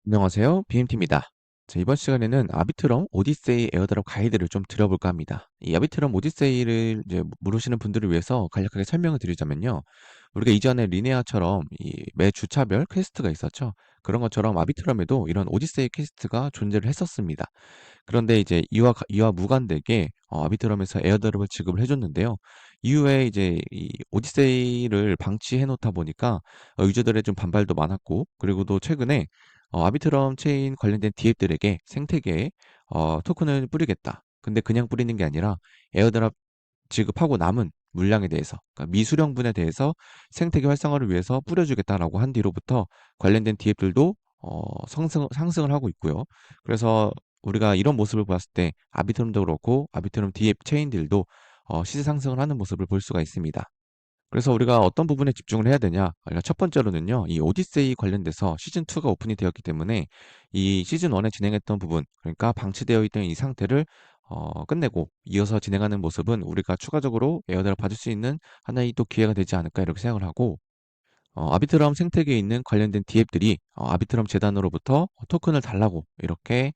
안녕하세요. BMT입니다. 자, 이번 시간에는 아비트럼 오디세이 에어드랍 가이드를 좀 드려볼까 합니다. 이 아비트럼 오디세이를 이제 모르시는 분들을 위해서 간략하게 설명을 드리자면요. 우리가 이전에 리네아처럼 이 매 주차별 퀘스트가 있었죠. 그런 것처럼 아비트럼에도 이런 오디세이 퀘스트가 존재를 했었습니다. 그런데 이제 이와 무관되게 아비트럼에서 에어드랍을 지급을 해줬는데요. 이후에 이제 이 오디세이를 방치해 놓다 보니까 유저들의 좀 반발도 많았고, 그리고 또 최근에 아비트럼 체인 관련된 DApp들에게 생태계에 토큰을 뿌리겠다. 근데 그냥 뿌리는 게 아니라 에어드랍 지급하고 남은 물량에 대해서, 그러니까 미수령분에 대해서 생태계 활성화를 위해서 뿌려주겠다라고 한 뒤로부터 관련된 DApp들도 상승을 하고 있고요. 그래서 우리가 이런 모습을 봤을 때 아비트럼도 그렇고 아비트럼 DApp 체인들도 시세 상승을 하는 모습을 볼 수가 있습니다. 그래서 우리가 어떤 부분에 집중을 해야 되냐? 그러니까 첫 번째로는요, 이 오디세이 관련돼서 시즌2가 오픈이 되었기 때문에 이 시즌1에 진행했던 부분, 그러니까 방치되어 있던 이 상태를 끝내고 이어서 진행하는 모습은 우리가 추가적으로 에어드랍 받을 수 있는 하나의 또 기회가 되지 않을까 이렇게 생각을 하고, 아비트럼 생태계에 있는 관련된 DApp들이 아비트럼 재단으로부터 토큰을 달라고 이렇게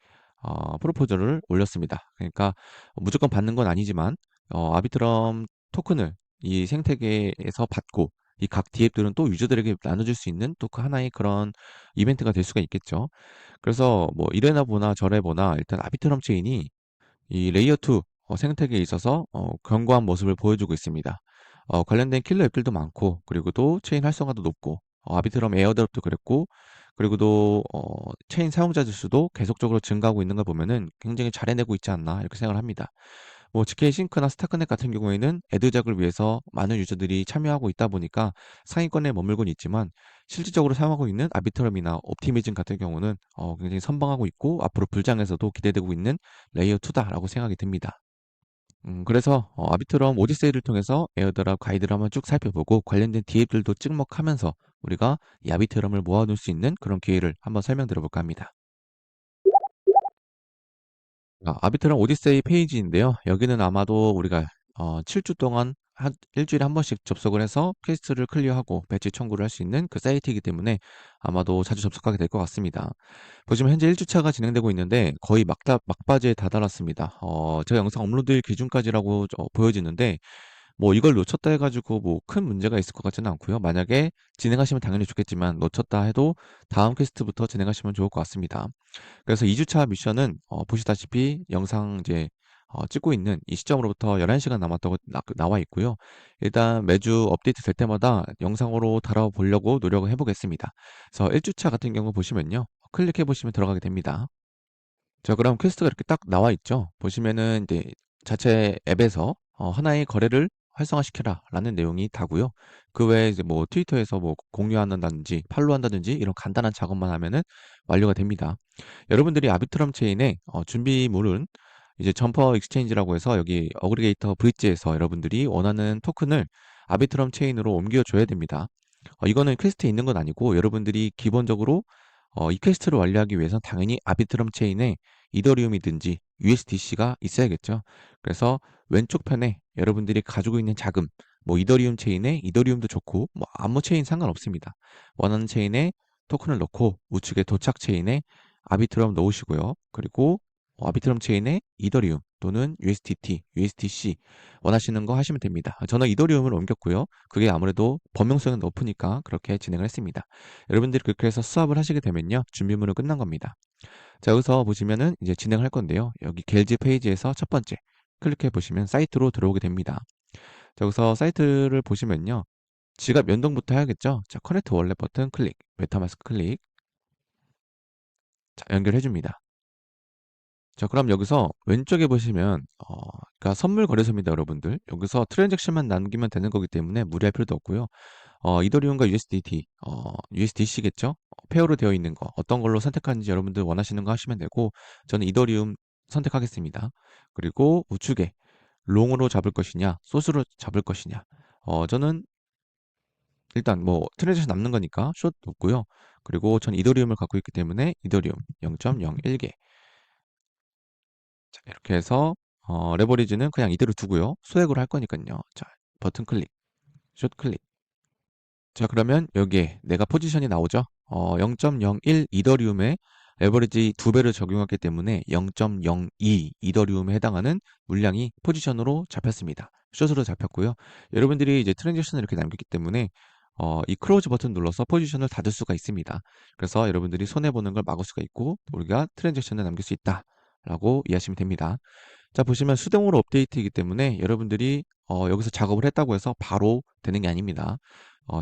프로포즈를 올렸습니다. 그러니까 무조건 받는 건 아니지만 아비트럼 토큰을 이 생태계에서 받고 이 각 DApp들은 또 유저들에게 나눠줄 수 있는 또 그 하나의 그런 이벤트가 될 수가 있겠죠. 그래서 뭐 이래나 보나 저래 보나 일단 아비트럼 체인이 이 레이어 2 생태계에 있어서 견고한 모습을 보여주고 있습니다. 관련된 킬러 앱들도 많고, 그리고 또 체인 활성화도 높고, 아비트럼 에어드롭도 그랬고, 그리고 또 체인 사용자들 수도 계속적으로 증가하고 있는 걸 보면은 굉장히 잘 해내고 있지 않나 이렇게 생각을 합니다. 뭐 GK 싱크나 스타크넷 같은 경우에는 애드작을 위해서 많은 유저들이 참여하고 있다 보니까 상위권에 머물곤 있지만, 실질적으로 사용하고 있는 아비트럼이나 옵티미즘 같은 경우는 굉장히 선방하고 있고 앞으로 불장에서도 기대되고 있는 레이어 2다라고 생각이 듭니다. 그래서 아비트럼 오디세이를 통해서 에어드랍 가이드를 한번 쭉 살펴보고 관련된 DApp들도 찍먹하면서 우리가 이 아비트럼을 모아놓을 수 있는 그런 기회를 한번 설명드려볼까 합니다. 아비트럼 오디세이 페이지인데요. 여기는 아마도 우리가 7주 동안 일주일에 한 번씩 접속을 해서 퀘스트를 클리어하고 배지 청구를 할 수 있는 그 사이트이기 때문에 아마도 자주 접속하게 될 것 같습니다. 보시면 현재 1주차가 진행되고 있는데 거의 막바지에 다다랐습니다. 제가 영상 업로드 기준까지라고 보여지는데, 뭐 이걸 놓쳤다 해가지고 뭐 큰 문제가 있을 것 같지는 않고요. 만약에 진행하시면 당연히 좋겠지만 놓쳤다 해도 다음 퀘스트부터 진행하시면 좋을 것 같습니다. 그래서 2주차 미션은 보시다시피 영상 이제 찍고 있는 이 시점으로부터 11시간 남았다고 나와 있고요. 일단 매주 업데이트 될 때마다 영상으로 달아보려고 노력을 해보겠습니다. 그래서 1주차 같은 경우 보시면요. 클릭해 보시면 들어가게 됩니다. 자, 그럼 퀘스트가 이렇게 딱 나와 있죠. 보시면은 이제 자체 앱에서 하나의 거래를 활성화시켜라 라는 내용이 다고요. 그 외에 이제 뭐 트위터에서 뭐 공유한다든지 팔로우 한다든지 이런 간단한 작업만 하면은 완료가 됩니다. 여러분들이 아비트럼 체인의 준비물은 이제 점퍼 익스체인지라고 해서 여기 어그리게이터 브릿지에서 여러분들이 원하는 토큰을 아비트럼 체인으로 옮겨줘야 됩니다. 이거는 퀘스트에 있는 건 아니고 여러분들이 기본적으로 이 퀘스트를 완료하기 위해선 당연히 아비트럼 체인에 이더리움이든지 USDC가 있어야겠죠. 그래서 왼쪽 편에 여러분들이 가지고 있는 자금, 뭐 이더리움 체인에 이더리움도 좋고 뭐 아무 체인 상관없습니다. 원하는 체인에 토큰을 넣고 우측에 도착 체인에 아비트럼 넣으시고요. 그리고 아비트럼 체인에 이더리움 또는 USDT, USDC 원하시는 거 하시면 됩니다. 저는 이더리움을 옮겼고요. 그게 아무래도 범용성이 높으니까 그렇게 진행을 했습니다. 여러분들이 그렇게 해서 수합을 하시게 되면요. 준비물은 끝난 겁니다. 자, 여기서 보시면은 이제 진행할 건데요. 여기 겔지 페이지에서 첫 번째 클릭해 보시면 사이트로 들어오게 됩니다. 자, 여기서 사이트를 보시면요. 지갑 연동부터 해야겠죠? 자, 커넥트 월렛 버튼 클릭, 메타마스크 클릭. 자, 연결해 줍니다. 자, 그럼 여기서 왼쪽에 보시면 그러니까 선물 거래소입니다, 여러분들. 여기서 트랜잭션만 남기면 되는 거기 때문에 무리할 필요도 없고요. 이더리움과 USDT, USDC겠죠? 페어로 되어 있는 거 어떤 걸로 선택하는지 여러분들 원하시는 거 하시면 되고, 저는 이더리움 선택하겠습니다. 그리고 우측에 롱으로 잡을 것이냐, 숏으로 잡을 것이냐. 저는 일단 뭐 트랜잭션 남는 거니까 숏 놓고요. 그리고 전 이더리움을 갖고 있기 때문에 이더리움 0.01개. 자, 이렇게 해서 레버리지는 그냥 이대로 두고요. 소액으로 할 거니까요. 자, 버튼 클릭, 숏 클릭. 자, 그러면 여기에 내가 포지션이 나오죠. 0.01 이더리움에 에버리지 2배를 적용했기 때문에 0.02 이더리움에 해당하는 물량이 포지션으로 잡혔습니다. 숏으로 잡혔고요. 여러분들이 이제 트랜잭션을 이렇게 남겼기 때문에 이 클로즈 버튼 눌러서 포지션을 닫을 수가 있습니다. 그래서 여러분들이 손해보는 걸 막을 수가 있고 우리가 트랜잭션을 남길 수 있다라고 이해하시면 됩니다. 자, 보시면 수동으로 업데이트이기 때문에 여러분들이 여기서 작업을 했다고 해서 바로 되는 게 아닙니다.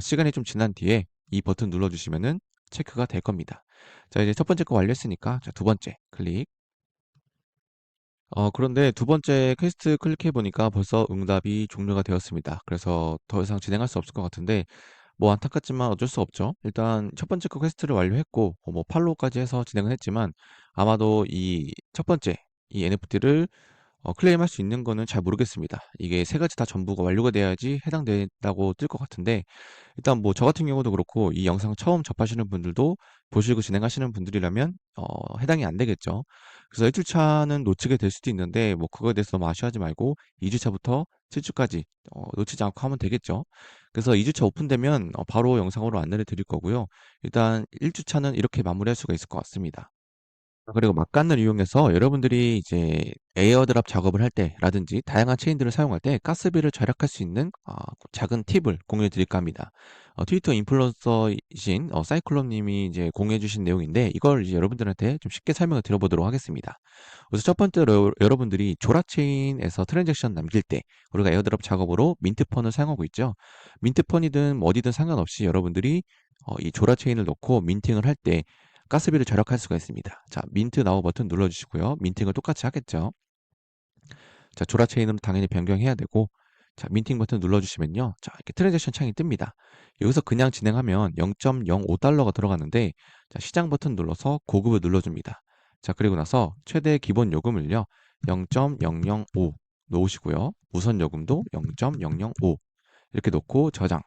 시간이 좀 지난 뒤에 이 버튼 눌러주시면은 체크가 될 겁니다. 자, 이제 첫 번째 거 완료했으니까 자, 두 번째 클릭. 그런데 두 번째 퀘스트 클릭해 보니까 벌써 응답이 종료가 되었습니다. 그래서 더 이상 진행할 수 없을 것 같은데 뭐 안타깝지만 어쩔 수 없죠. 일단 첫 번째 거 퀘스트를 완료했고 뭐 팔로우까지 해서 진행을 했지만 아마도 이 첫 번째 이 NFT를 클레임할 수 있는 거는 잘 모르겠습니다. 이게 세 가지 다 전부가 완료가 돼야지 해당된다고 뜰 것 같은데 일단 뭐 저 같은 경우도 그렇고 이 영상 처음 접하시는 분들도 보시고 진행하시는 분들이라면 해당이 안 되겠죠. 그래서 1주차는 놓치게 될 수도 있는데 뭐 그거에 대해서 너무 아쉬워하지 말고 2주차부터 7주까지 놓치지 않고 하면 되겠죠. 그래서 2주차 오픈되면 바로 영상으로 안내를 드릴 거고요. 일단 1주차는 이렇게 마무리할 수가 있을 것 같습니다. 그리고 막간을 이용해서 여러분들이 이제 에어드랍 작업을 할 때라든지 다양한 체인들을 사용할 때 가스비를 절약할 수 있는 작은 팁을 공유해 드릴까 합니다. 트위터 인플루언서이신 사이클론 님이 이제 공유해 주신 내용인데 이걸 이제 여러분들한테 좀 쉽게 설명을 드려보도록 하겠습니다. 그래서 첫 번째로 여러분들이 조라체인에서 트랜잭션 남길 때 우리가 에어드랍 작업으로 민트펀을 사용하고 있죠. 민트펀이든 뭐 어디든 상관없이 여러분들이 이 조라체인을 넣고 민팅을 할 때 가스비를 절약할 수가 있습니다. 자, 민트 나우 버튼 눌러주시고요. 민팅을 똑같이 하겠죠. 자, 조라 체인으로 당연히 변경해야 되고, 자, 민팅 버튼 눌러주시면요. 자, 이렇게 트랜잭션 창이 뜹니다. 여기서 그냥 진행하면 0.05달러가 들어가는데, 자, 시장 버튼 눌러서 고급을 눌러줍니다. 자, 그리고 나서 최대 기본 요금을요. 0.005 놓으시고요. 우선 요금도 0.005 이렇게 놓고 저장.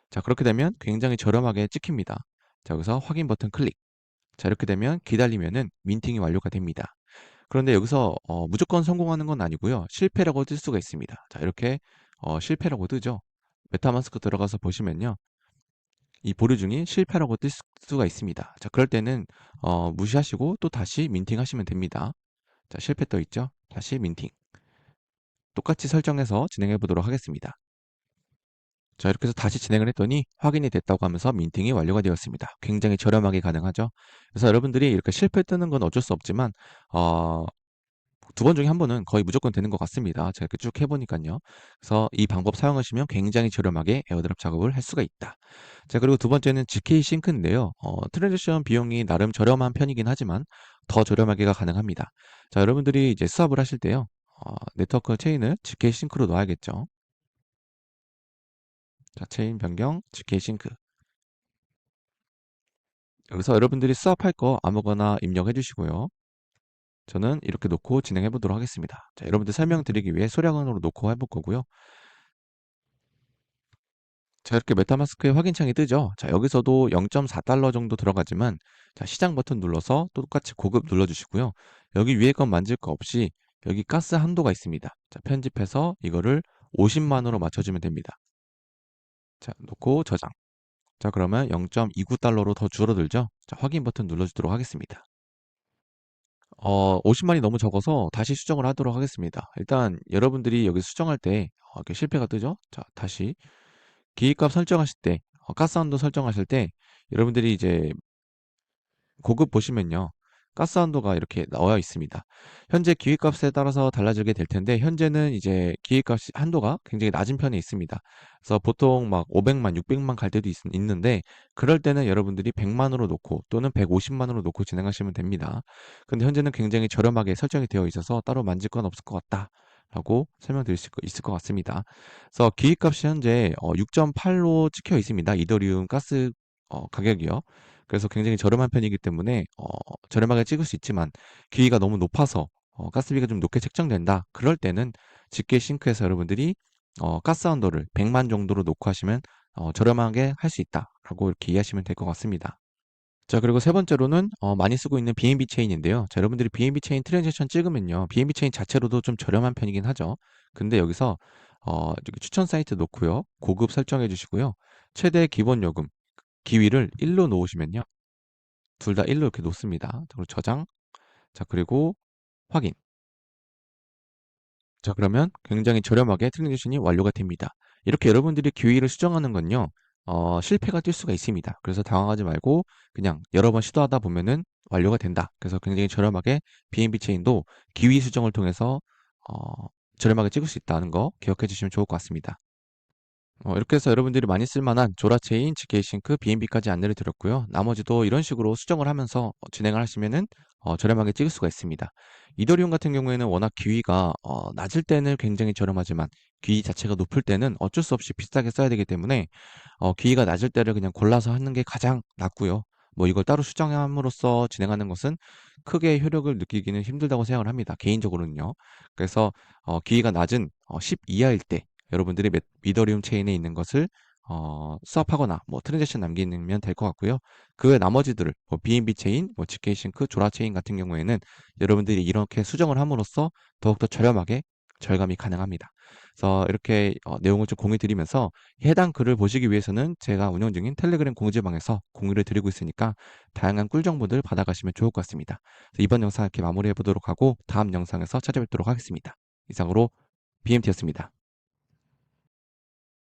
자, 그렇게 되면 굉장히 저렴하게 찍힙니다. 자, 여기서 확인 버튼 클릭. 자, 이렇게 되면 기다리면은 민팅이 완료가 됩니다. 그런데 여기서 무조건 성공하는 건 아니고요. 실패라고 뜰 수가 있습니다. 자, 이렇게 실패라고 뜨죠. 메타마스크 들어가서 보시면요. 이 보류 중인 실패라고 뜰 수가 있습니다. 자, 그럴 때는 무시하시고 또 다시 민팅 하시면 됩니다. 자, 실패 떠 있죠. 다시 민팅. 똑같이 설정해서 진행해 보도록 하겠습니다. 자, 이렇게 해서 다시 진행을 했더니 확인이 됐다고 하면서 민팅이 완료가 되었습니다. 굉장히 저렴하게 가능하죠. 그래서 여러분들이 이렇게 실패 뜨는 건 어쩔 수 없지만 어, 두 번 중에 한 번은 거의 무조건 되는 것 같습니다. 제가 이렇게 쭉 해보니까요. 그래서 이 방법 사용하시면 굉장히 저렴하게 에어드랍 작업을 할 수가 있다. 자, 그리고 두 번째는 GK 싱크인데요. 트랜지션 비용이 나름 저렴한 편이긴 하지만 더 저렴하게가 가능합니다. 자, 여러분들이 이제 수합을 하실 때요. 네트워크 체인을 GK 싱크로 넣어야겠죠. 자, 체인 변경, GK 싱크. 여기서 여러분들이 수합할 거 아무거나 입력해 주시고요. 저는 이렇게 놓고 진행해 보도록 하겠습니다. 자, 여러분들 설명드리기 위해 소량으로 놓고 해볼 거고요. 자, 이렇게 메타마스크의 확인창이 뜨죠. 자, 여기서도 0.4달러 정도 들어가지만 자, 시장 버튼 눌러서 또 똑같이 고급 눌러주시고요. 여기 위에 건 만질 거 없이 여기 가스 한도가 있습니다. 자, 편집해서 이거를 50만으로 맞춰주면 됩니다. 자, 놓고 저장. 자, 그러면 0.29달러로 더 줄어들죠. 자, 확인 버튼 눌러주도록 하겠습니다. 50만이 너무 적어서 다시 수정을 하도록 하겠습니다. 일단 여러분들이 여기 수정할 때 이렇게 실패가 뜨죠. 자, 다시 기입값 설정하실 때, 가스 한도 설정하실 때 여러분들이 이제 고급 보시면요. 가스 한도가 이렇게 나와 있습니다. 현재 기획값에 따라서 달라지게 될 텐데 현재는 이제 기획값 한도가 굉장히 낮은 편에 있습니다. 그래서 보통 막 500만, 600만 갈 때도 있는데 그럴 때는 여러분들이 100만으로 놓고 또는 150만으로 놓고 진행하시면 됩니다. 근데 현재는 굉장히 저렴하게 설정이 되어 있어서 따로 만질 건 없을 것 같다. 라고 설명드릴 수 있을 것 같습니다. 그래서 기획값이 현재 6.8로 찍혀 있습니다. 이더리움 가스 가격이요. 그래서 굉장히 저렴한 편이기 때문에 저렴하게 찍을 수 있지만 기기가 너무 높아서 가스비가 좀 높게 책정된다. 그럴 때는 직계 싱크에서 여러분들이 가스 한도를 100만 정도로 놓고 하시면 저렴하게 할 수 있다라고 이렇게 이해하시면 될 것 같습니다. 자, 그리고 세 번째로는 많이 쓰고 있는 BNB 체인인데요. 자, 여러분들이 BNB 체인 트랜잭션 찍으면요. BNB 체인 자체로도 좀 저렴한 편이긴 하죠. 근데 여기서 이렇게 추천 사이트 놓고요. 고급 설정해 주시고요. 최대 기본 요금 기위를 1로 놓으시면요. 둘 다 1로 이렇게 놓습니다. 자, 그리고 저장. 자, 그리고 확인. 자, 그러면 굉장히 저렴하게 트랜지션이 완료가 됩니다. 이렇게 여러분들이 기위를 수정하는 건요, 실패가 뛸 수가 있습니다. 그래서 당황하지 말고 그냥 여러 번 시도하다 보면은 완료가 된다. 그래서 굉장히 저렴하게 BNB 체인도 기위 수정을 통해서 저렴하게 찍을 수 있다는 거 기억해 주시면 좋을 것 같습니다. 이렇게 해서 여러분들이 많이 쓸만한 조라체인, GK싱크, BNB까지 안내를 드렸고요. 나머지도 이런 식으로 수정을 하면서 진행을 하시면은 저렴하게 찍을 수가 있습니다. 이더리움 같은 경우에는 워낙 기위가 낮을 때는 굉장히 저렴하지만 기위 자체가 높을 때는 어쩔 수 없이 비싸게 써야 되기 때문에 기위가 낮을 때를 그냥 골라서 하는 게 가장 낫고요. 뭐 이걸 따로 수정함으로써 진행하는 것은 크게 효력을 느끼기는 힘들다고 생각을 합니다. 개인적으로는요. 그래서 기위가 낮은 10 이하일 때 여러분들이 미더리움 체인에 있는 것을 수합하거나 뭐 트랜잭션 남기면 될 것 같고요. 그 외 나머지들을 뭐 BNB 체인, 뭐 GK싱크, 조라 체인 같은 경우에는 여러분들이 이렇게 수정을 함으로써 더욱더 저렴하게 절감이 가능합니다. 그래서 이렇게 내용을 좀 공유 드리면서 해당 글을 보시기 위해서는 제가 운영 중인 텔레그램 공지방에서 공유를 드리고 있으니까 다양한 꿀 정보들 받아가시면 좋을 것 같습니다. 이번 영상 이렇게 마무리해 보도록 하고 다음 영상에서 찾아뵙도록 하겠습니다. 이상으로 BMT였습니다.